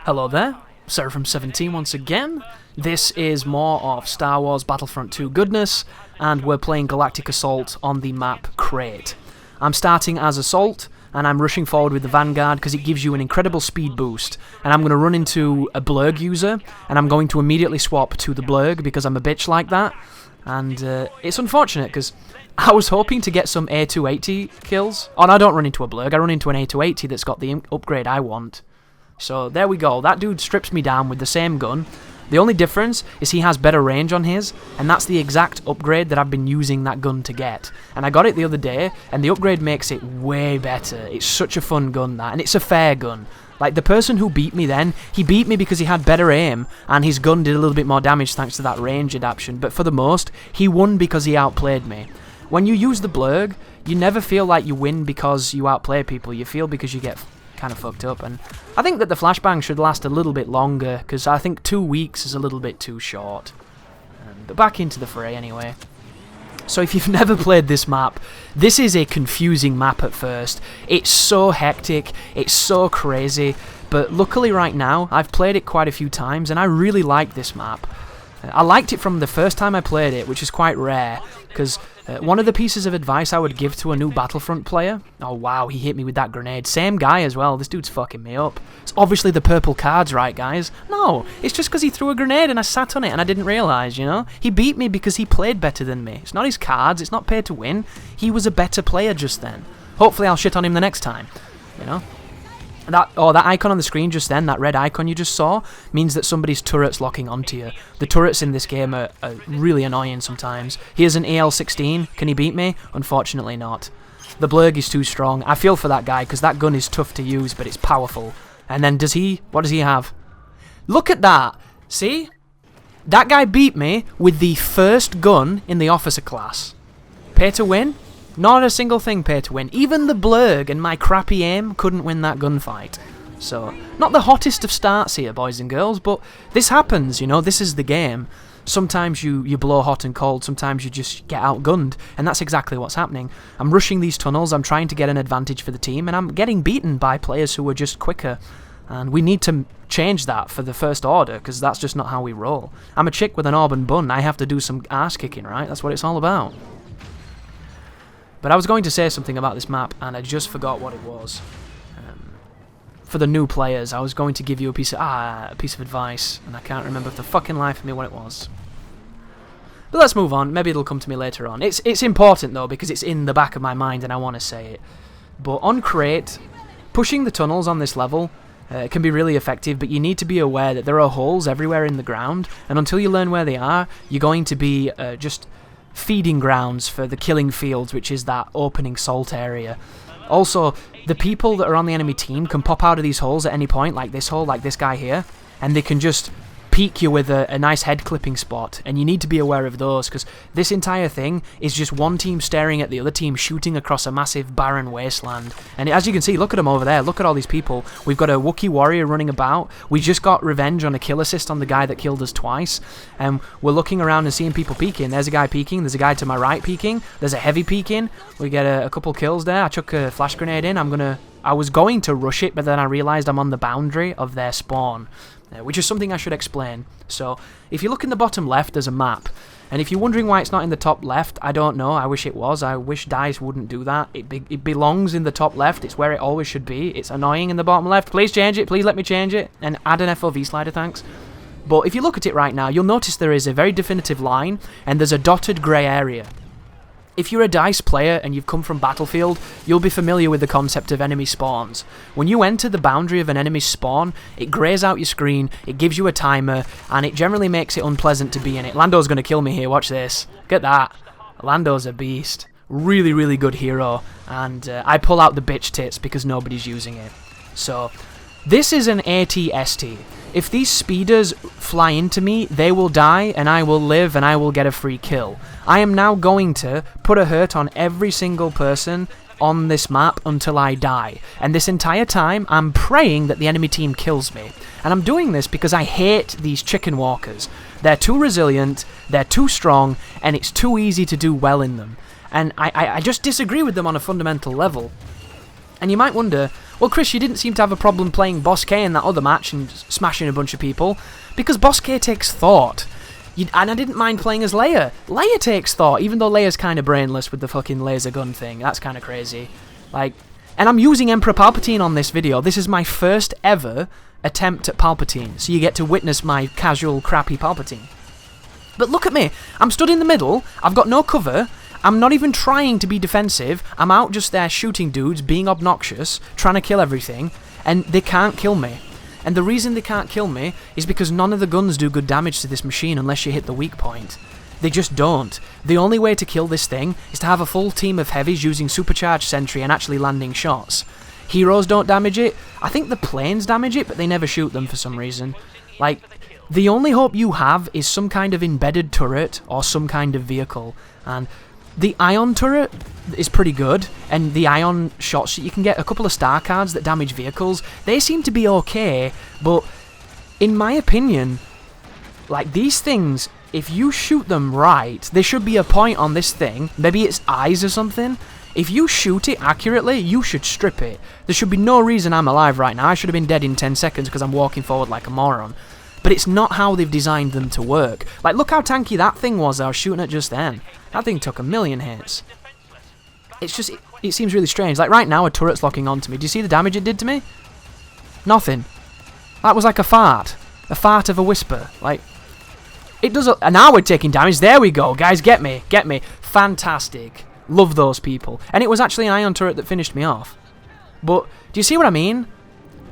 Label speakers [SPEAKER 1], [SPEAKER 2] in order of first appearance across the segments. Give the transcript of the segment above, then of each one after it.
[SPEAKER 1] Hello there, Seraphim17 once again. This is more of Star Wars Battlefront 2 goodness, and we're playing Galactic Assault on the map Crate. I'm starting as Assault, and I'm rushing forward with the Vanguard because it gives you an incredible speed boost. And I'm going to run into a Blurg user, and I'm going to immediately swap to the Blurg because I'm a bitch like that. And it's unfortunate because I was hoping to get some A280 kills. Oh, no, I don't run into a Blurg, I run into an A280 that's got the upgrade I want. So there we go, that dude strips me down with the same gun. The only difference is he has better range on his, and that's the exact upgrade that I've been using that gun to get. And I got it the other day, and the upgrade makes it way better. It's such a fun gun, that, and it's a fair gun. Like, the person who beat me then, he beat me because he had better aim, and his gun did a little bit more damage thanks to that range adaptation, but for the most, he won because he outplayed me. When you use the Blurg, you never feel like you win because you outplay people, you feel because you get kind of fucked up, and I think that the flashbang should last a little bit longer, because I think 2 weeks is a little bit too short. But back into the fray anyway. So if you've never played this map, this is a confusing map at first. It's so hectic, it's so crazy, but luckily right now, I've played it quite a few times, and I really like this map. I liked it from the first time I played it, which is quite rare, because one of the pieces of advice I would give to a new Battlefront player... Oh wow, he hit me with that grenade. Same guy as well, this dude's fucking me up. It's obviously the purple cards, right guys? No, it's just because he threw a grenade and I sat on it and I didn't realise, you know? He beat me because he played better than me. It's not his cards, it's not pay to win. He was a better player just then. Hopefully I'll shit on him the next time, you know? That icon on the screen just then, that red icon you just saw, means that somebody's turret's locking onto you. The turrets in this game are really annoying sometimes. Here's an AL-16, can he beat me? Unfortunately not. The Blurg is too strong. I feel for that guy, because that gun is tough to use, but it's powerful. And then what does he have? Look at that! See? That guy beat me with the first gun in the officer class. Pay to win? Not a single thing pay to win. Even the Blurg and my crappy aim couldn't win that gunfight. So, not the hottest of starts here, boys and girls, but this happens, you know, this is the game. Sometimes you blow hot and cold, sometimes you just get outgunned, and that's exactly what's happening. I'm rushing these tunnels, I'm trying to get an advantage for the team, and I'm getting beaten by players who are just quicker. And we need to change that for the First Order, because that's just not how we roll. I'm a chick with an auburn bun, I have to do some ass kicking, right? That's what it's all about. But I was going to say something about this map, and I just forgot what it was. For the new players, I was going to give you a piece of advice, and I can't remember for the fucking life of me what it was. But let's move on. Maybe it'll come to me later on. It's important though, because it's in the back of my mind, and I want to say it. But on Crate, pushing the tunnels on this level can be really effective, but you need to be aware that there are holes everywhere in the ground, and until you learn where they are, you're going to be just feeding grounds for the killing fields, which is that opening salt area. Also, the people that are on the enemy team can pop out of these holes at any point, like this hole, like this guy here, and they can just peek you with a nice head clipping spot, and you need to be aware of those, because this entire thing is just one team staring at the other team shooting across a massive barren wasteland. And as you can see, look at them over there, look at all these people. We've got a Wookiee warrior running about, we just got revenge on a kill assist on the guy that killed us twice, and we're looking around and seeing people peeking. There's a guy peeking, there's a guy to my right peeking, there's a heavy peeking, we get a couple kills there. I chuck a flash grenade in, I was going to rush it, but then I realised I'm on the boundary of their spawn, which is something I should explain. So, if you look in the bottom left, there's a map. And if you're wondering why it's not in the top left, I don't know. I wish it was. I wish DICE wouldn't do that. It belongs in the top left. It's where it always should be. It's annoying in the bottom left. Please change it. Please let me change it. And add an FOV slider, thanks. But if you look at it right now, you'll notice there is a very definitive line, and there's a dotted grey area. If you're a DICE player and you've come from Battlefield, you'll be familiar with the concept of enemy spawns. When you enter the boundary of an enemy's spawn, it greys out your screen, it gives you a timer, and it generally makes it unpleasant to be in it. Lando's going to kill me here, watch this. Look at that. Lando's a beast. Really, really good hero. And I pull out the bitch tits because nobody's using it. So, this is an AT-ST. If these speeders fly into me, they will die, and I will live, and I will get a free kill. I am now going to put a hurt on every single person on this map until I die. And this entire time, I'm praying that the enemy team kills me. And I'm doing this because I hate these chicken walkers. They're too resilient, they're too strong, and it's too easy to do well in them. And I just disagree with them on a fundamental level. And you might wonder, well, Chris, you didn't seem to have a problem playing Boss K in that other match and smashing a bunch of people, because Boss K takes thought. And I didn't mind playing as Leia. Leia takes thought, even though Leia's kind of brainless with the fucking laser gun thing. That's kind of crazy. Like, and I'm using Emperor Palpatine on this video. This is my first ever attempt at Palpatine, so you get to witness my casual, crappy Palpatine. But look at me. I'm stood in the middle. I've got no cover. I'm not even trying to be defensive. I'm out just there shooting dudes, being obnoxious, trying to kill everything, and they can't kill me. And the reason they can't kill me is because none of the guns do good damage to this machine unless you hit the weak point. They just don't. The only way to kill this thing is to have a full team of heavies using supercharged sentry and actually landing shots. Heroes don't damage it. I think the planes damage it, but they never shoot them for some reason. Like, the only hope you have is some kind of embedded turret or some kind of vehicle. And the ion turret is pretty good, and the ion shots that you can get, a couple of star cards that damage vehicles, they seem to be okay, but in my opinion, like, these things, if you shoot them right, there should be a point on this thing, maybe it's eyes or something. If you shoot it accurately, you should strip it. There should be no reason I'm alive right now. I should have been dead in 10 seconds because I'm walking forward like a moron. But it's not how they've designed them to work. Like, look how tanky that thing was I was shooting at just then. That thing took 1,000,000 hits. It's just, it seems really strange. Like, right now, a turret's locking onto me. Do you see the damage it did to me? Nothing. That was like a fart. A fart of a whisper. Like, it does and now we're taking damage. There we go. Guys, get me. Get me. Fantastic. Love those people. And it was actually an ion turret that finished me off. But, do you see what I mean?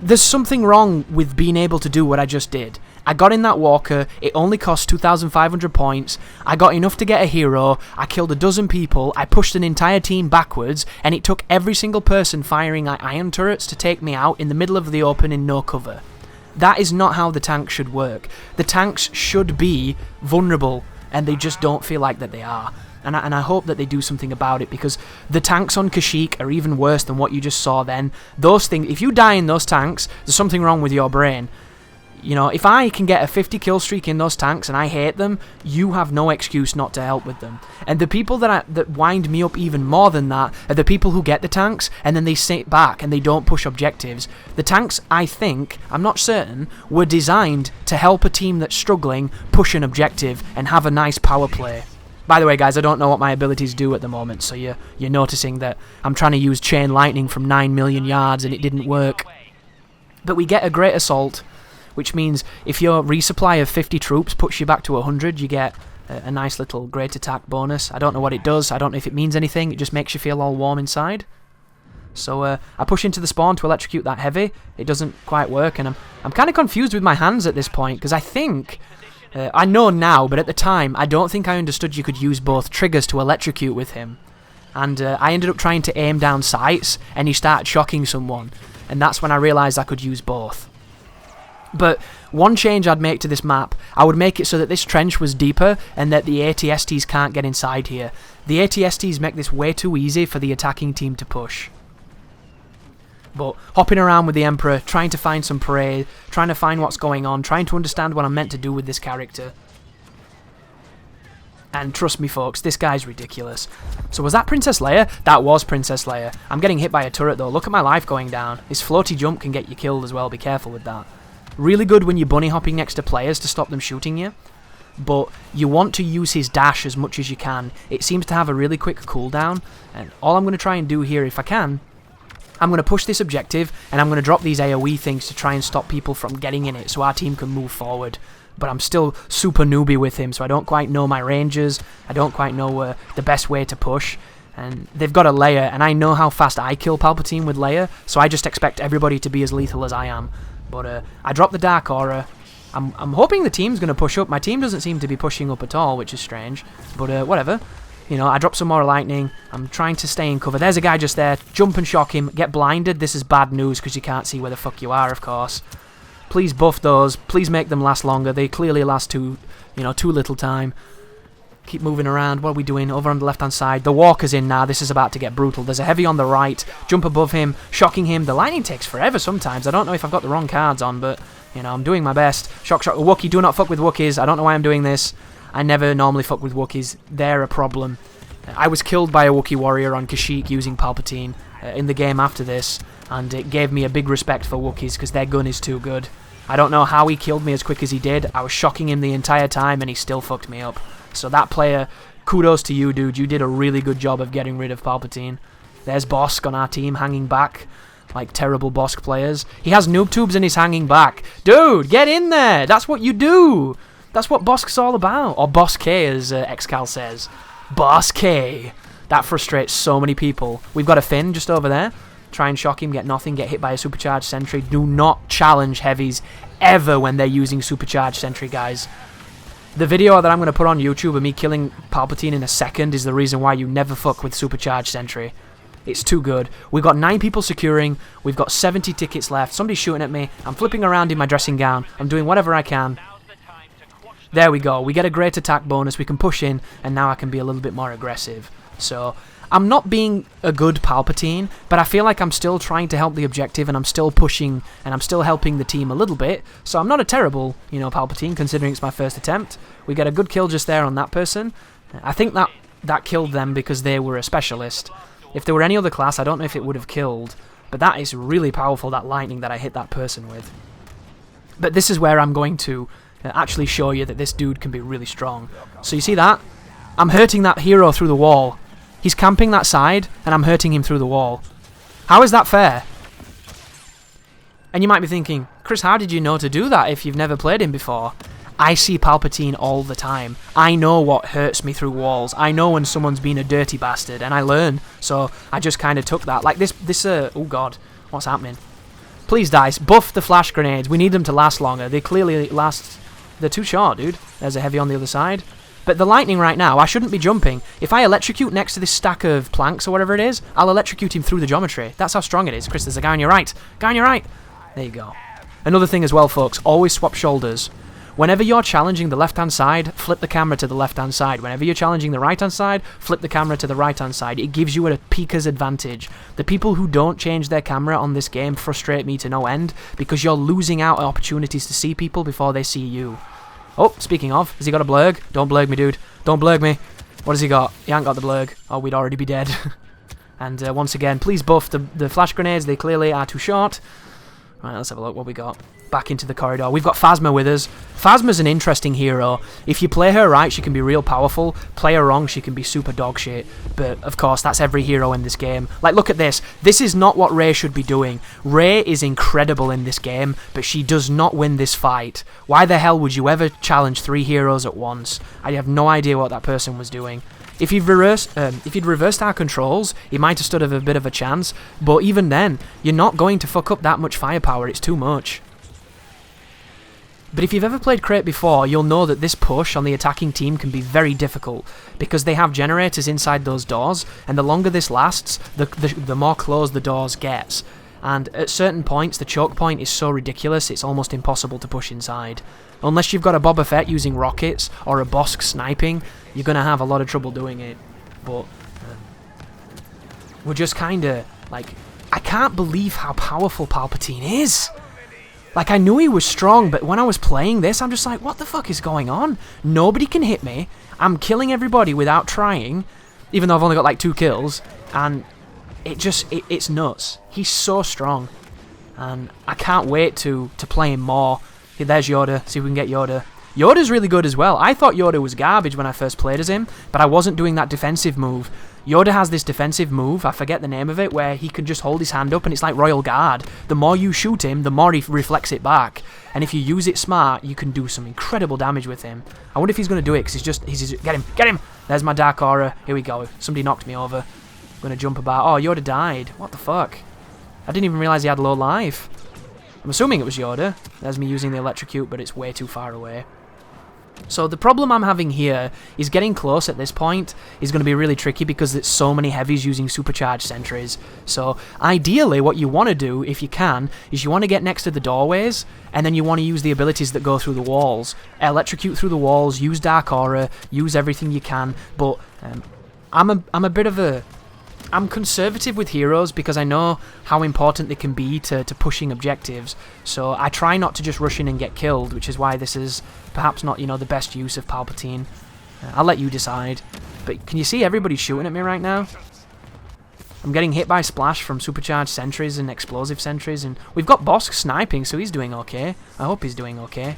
[SPEAKER 1] There's something wrong with being able to do what I just did. I got in that walker, it only cost 2,500 points, I got enough to get a hero, I killed a dozen people, I pushed an entire team backwards, and it took every single person firing at iron turrets to take me out in the middle of the open in no cover. That is not how the tanks should work. The tanks should be vulnerable, and they just don't feel like that they are. And I hope that they do something about it, because the tanks on Kashyyyk are even worse than what you just saw then. Those things, if you die in those tanks, there's something wrong with your brain. You know, if I can get a 50 kill streak in those tanks and I hate them, you have no excuse not to help with them. And the people that wind me up even more than that are the people who get the tanks and then they sit back and they don't push objectives. The tanks, I think, I'm not certain, were designed to help a team that's struggling push an objective and have a nice power play. By the way, guys, I don't know what my abilities do at the moment, so you're noticing that I'm trying to use chain lightning from 9 million yards and it didn't work. But we get a great assault, which means if your resupply of 50 troops puts you back to 100, you get a nice little great attack bonus. I don't know what it does, I don't know if it means anything, it just makes you feel all warm inside. So I push into the spawn to electrocute that heavy, it doesn't quite work, and I'm kind of confused with my hands at this point, because I think... I know now, but at the time, I don't think I understood you could use both triggers to electrocute with him. And I ended up trying to aim down sights, and he started shocking someone. And that's when I realised I could use both. But one change I'd make to this map, I would make it so that this trench was deeper, and that the ATSTs can't get inside here. The ATSTs make this way too easy for the attacking team to push. But hopping around with the Emperor, trying to find some prey, trying to find what's going on, trying to understand what I'm meant to do with this character. And trust me folks, this guy's ridiculous. So was that Princess Leia? That was Princess Leia. I'm getting hit by a turret though, look at my life going down. His floaty jump can get you killed as well, be careful with that. Really good when you're bunny hopping next to players to stop them shooting you. But you want to use his dash as much as you can. It seems to have a really quick cooldown. And all I'm going to try and do here, if I can, I'm going to push this objective, and I'm going to drop these AoE things to try and stop people from getting in it, so our team can move forward. But I'm still super newbie with him, so I don't quite know my ranges, I don't quite know the best way to push. And they've got a Leia, and I know how fast I kill Palpatine with Leia, so I just expect everybody to be as lethal as I am. But I dropped the Dark Aura. I'm hoping the team's going to push up. My team doesn't seem to be pushing up at all, which is strange. But whatever. You know, I dropped some more lightning. I'm trying to stay in cover. There's a guy just there. Jump and shock him. Get blinded. This is bad news because you can't see where the fuck you are, of course. Please buff those. Please make them last longer. They clearly last too little time. Keep moving around. What are we doing? Over on the left-hand side. The walker's in now. This is about to get brutal. There's a heavy on the right. Jump above him. Shocking him. The lightning takes forever sometimes. I don't know if I've got the wrong cards on, but, you know, I'm doing my best. Shock, shock. Wookiee, do not fuck with Wookiees. I don't know why I'm doing this. I never normally fuck with Wookiees. They're a problem. I was killed by a Wookiee warrior on Kashyyyk using Palpatine. in the game after this, and it gave me a big respect for Wookiees because their gun is too good. I don't know how he killed me as quick as he did. I was shocking him the entire time and he still fucked me up. So that player, kudos to you, dude. You did a really good job of getting rid of Palpatine. There's Bosk on our team hanging back like terrible Bosk players. He has noob tubes and he's hanging back. Dude, get in there! That's what you do! That's what Bosk's all about. Or Boss K, as Excal says. Boss K. That frustrates so many people. We've got a Finn just over there. Try and shock him, get nothing, get hit by a supercharged sentry. Do not challenge heavies ever when they're using supercharged sentry, guys. The video that I'm going to put on YouTube of me killing Palpatine in a second is the reason why you never fuck with supercharged sentry. It's too good. We've got 9 people securing. We've got 70 tickets left. Somebody's shooting at me. I'm flipping around in my dressing gown. I'm doing whatever I can. There we go. We get a great attack bonus. We can push in, and now I can be a little bit more aggressive. So, I'm not being a good Palpatine, but I feel like I'm still trying to help the objective, and I'm still pushing, and I'm still helping the team a little bit. So I'm not a terrible, Palpatine, considering it's my first attempt. We get a good kill just there on that person. I think that killed them because they were a specialist. If there were any other class, I don't know if it would have killed. But that is really powerful, that lightning that I hit that person with. But this is where I'm going to actually show you that this dude can be really strong. So you see that? I'm hurting that hero through the wall. He's camping that side, and I'm hurting him through the wall. How is that fair? And you might be thinking, Chris, how did you know to do that if you've never played him before? I see Palpatine all the time. I know what hurts me through walls. I know when someone's been a dirty bastard, and I learn. So I just kind of took that. Like this, oh god, what's happening? Please, DICE, buff the flash grenades. We need them to last longer. They clearly last... They're too short, dude. There's a heavy on the other side. But the lightning right now, I shouldn't be jumping. If I electrocute next to this stack of planks or whatever it is, I'll electrocute him through the geometry. That's how strong it is. Chris, there's a guy on your right. Guy on your right. There you go. Another thing as well, folks, always swap shoulders. Whenever you're challenging the left-hand side, flip the camera to the left-hand side. Whenever you're challenging the right-hand side, flip the camera to the right-hand side. It gives you a peeker's advantage. The people who don't change their camera on this game frustrate me to no end, because you're losing out on opportunities to see people before they see you. Oh, speaking of, has he got a blurg? Don't blurg me, dude. Don't blurg me. What has he got? He ain't got the blurg. Oh, we'd already be dead. And once again, please buff the flash grenades. They clearly are too short. Right, let's have a look what we got. Back into the corridor. We've got Phasma with us. Phasma's an interesting hero. If you play her right, she can be real powerful. Play her wrong, she can be super dog shit. But, of course, that's every hero in this game. Like, look at this. This is not what Rey should be doing. Rey is incredible in this game, but she does not win this fight. Why the hell would you ever challenge 3 heroes at once? I have no idea what that person was doing. If he'd reversed our controls, he might have stood a bit of a chance. But even then, you're not going to fuck up that much firepower. It's too much. But if you've ever played Crate before, you'll know that this push on the attacking team can be very difficult, because they have generators inside those doors, and the longer this lasts, the more closed the doors gets. And at certain points, the choke point is so ridiculous, it's almost impossible to push inside. Unless you've got a Boba Fett using rockets, or a Bosk sniping, you're going to have a lot of trouble doing it. But we're just kind of, like, I can't believe how powerful Palpatine is! Like, I knew he was strong, but when I was playing this, I'm just like, what the fuck is going on? Nobody can hit me. I'm killing everybody without trying, even though I've only got like 2 kills. And it's nuts. He's so strong. And I can't wait to play him more. Okay, there's Yoda. See if we can get Yoda. Yoda's really good as well. I thought Yoda was garbage when I first played as him, but I wasn't doing that defensive move. Yoda has this defensive move, I forget the name of it, where he can just hold his hand up and it's like Royal Guard. The more you shoot him, the more he reflects it back. And if you use it smart, you can do some incredible damage with him. I wonder if he's going to do it, because get him, get him! There's my Dark Aura. Here we go. Somebody knocked me over. I'm going to jump about. Oh, Yoda died. What the fuck? I didn't even realise he had low life. I'm assuming it was Yoda. There's me using the electrocute, but it's way too far away. So the problem I'm having here is getting close at this point is going to be really tricky, because there's so many heavies using supercharged sentries. So ideally what you want to do, if you can, is you want to get next to the doorways, and then you want to use the abilities that go through the walls. Electrocute through the walls, use Dark Aura, use everything you can, but I'm conservative with heroes because I know how important they can be to pushing objectives. So I try not to just rush in and get killed, which is why this is perhaps not, the best use of Palpatine. I'll let you decide. But can you see everybody shooting at me right now? I'm getting hit by splash from supercharged sentries and explosive sentries, and we've got Bosk sniping, so he's doing okay. I hope he's doing okay.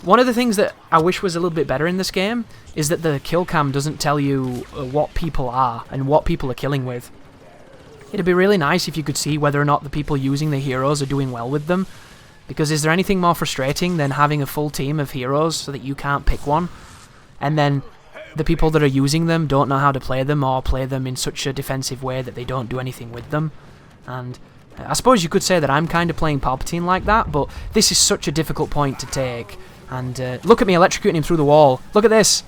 [SPEAKER 1] One of the things that I wish was a little bit better in this game is that the kill cam doesn't tell you what people are and what people are killing with. It'd be really nice if you could see whether or not the people using the heroes are doing well with them, because is there anything more frustrating than having a full team of heroes so that you can't pick one, and then the people that are using them don't know how to play them, or play them in such a defensive way that they don't do anything with them. And I suppose you could say that I'm kind of playing Palpatine like that, but this is such a difficult point to take. And look at me electrocuting him through the wall. Look at this.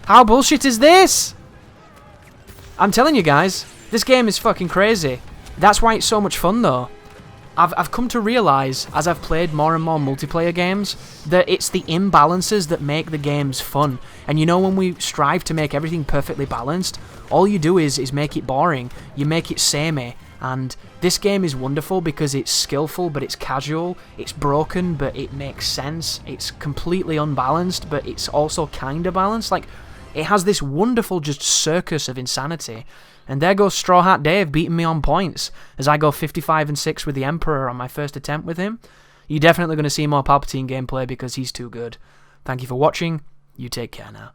[SPEAKER 1] How bullshit is this? I'm telling you guys, this game is fucking crazy. That's why it's so much fun though. I've come to realise, as I've played more and more multiplayer games, that it's the imbalances that make the games fun. And you know, when we strive to make everything perfectly balanced, all you do is make it boring. You make it samey. And this game is wonderful because it's skillful, but it's casual. It's broken, but it makes sense. It's completely unbalanced, but it's also kind of balanced. Like, it has this wonderful just circus of insanity. And there goes Straw Hat Dave beating me on points as I go 55-6 with the Emperor on my first attempt with him. You're definitely going to see more Palpatine gameplay because he's too good. Thank you for watching. You take care now.